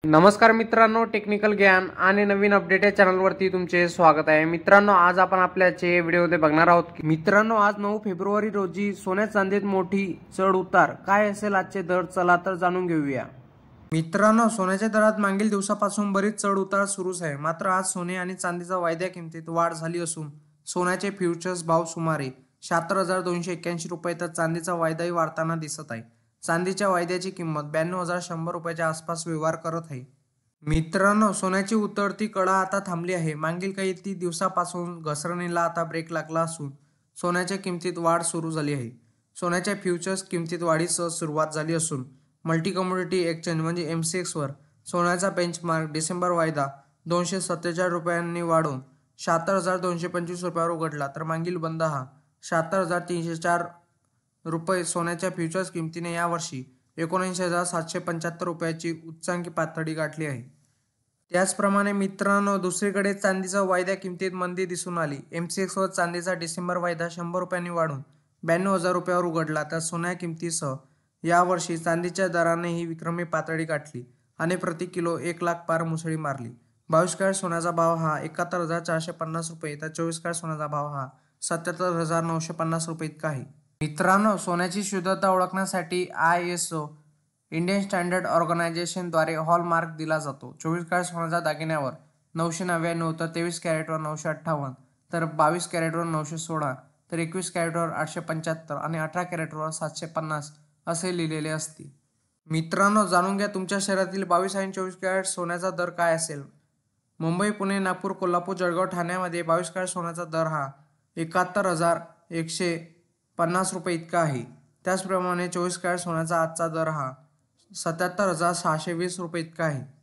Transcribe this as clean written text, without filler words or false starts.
नमस्कार मित्रांनो, टेक्निकल ज्ञान आणि नवीन अपडेट या चॅनलवरती तुमचे स्वागत आहे। मित्रांनो, आज आपण आपल्याचे व्हिडिओमध्ये बघणार आहोत की मित्रांनो आज 9 फेब्रुवारी रोजी सोन्या चांदीत मोठी चढ उतार काय असेल आजचे दर, चला तर जाणून घेऊया। मित्रांनो, सोन्याच्या दरात मागील दिवसापासून बरीच चढ उतार सुरूच आहे। मात्र आज सोने आणि चांदीच्या वायद्या किमतीत वाढ झाली असून सोन्याचे फ्युचर्स भाव सुमारे 76,281 रुपये तर चांदीचा वायदाही वाढताना दिसत आहे। चांदीच्या वायद्याची किंमत 92,100 रुपयाच्या आसपास व्यवहार करत आहे। मित्रांनो, सोन्याची उतरती कळा आता थांबली आहे। मागील काही दिवसापासून घसरणीला आता ब्रेक लागला असून सोन्याच्या किमतीत वाढ सुरू झाली आहे। सोन्याच्या फ्युचर्स किमतीत वाढीसह सुरुवात झाली असून मल्टी कमोडिटी एक्सचेंज म्हणजे MCX वर सोन्याचा बेंचमार्क डिसेंबर वायदा 247 रुपयांनी वाढून 76,225 रुपयावर उघडला, तर मागील बंद हा 76,304 रुपये सोन्याच्या फ्युचर्स किमतीने यावर्षी 79,775 रुपयाची उच्चांकी पातळी गाठली आहे। त्याचप्रमाणे मित्रांनो, दुसरीकडे चांदीच्या वायद्या किमतीत मंदी दिसून आली। MCX वर चांदीचा डिसेंबर वायदा 100 रुपयांनी वाढून 92,000 रुपयावर उघडला, तर सोन्या किमतीसह यावर्षी चांदीच्या दरानेही विक्रमी पातळी गाठली आणि प्रति किलो 1 लाख पार मुसळी मारली। 22 कॅरेट सोन्याचा भाव हा 71,450 रुपये तर 24 कॅरेट सोन्याचा भाव हा 77,950 रुपये इतका आहे। मित्रांनो, सोन्याची शुद्धता ओळखण्यासाठी ISO इंडियन स्टँडर्ड ऑर्गनायझेशन द्वारे हॉलमार्क दिला जातो। 24 कॅरेट सोन्याच्या दागिन्यावर 999 तर 23 कॅरेटवर 958 तर 22 कॅरेटवर 916 तर 21 कॅरेटवर 875 आणि 18 कॅरेटवर 750 असे लिहिलेले असते। मित्रांनो, जाणून घ्या तुमच्या शहरातील 22 आणि 24 कॅरेट सोन्याचा दर काय असेल। मुंबई, पुणे, नागपूर, कोल्हापूर, जळगाव, ठाण्यामध्ये 22 कॅरेट सोन्याचा दर हा 71,150 रुपये इतका आहे। त्याचप्रमाणे 24 कॅरेट सोन्याचा आजचा दर हा 77,620 रुपये इतका आहे।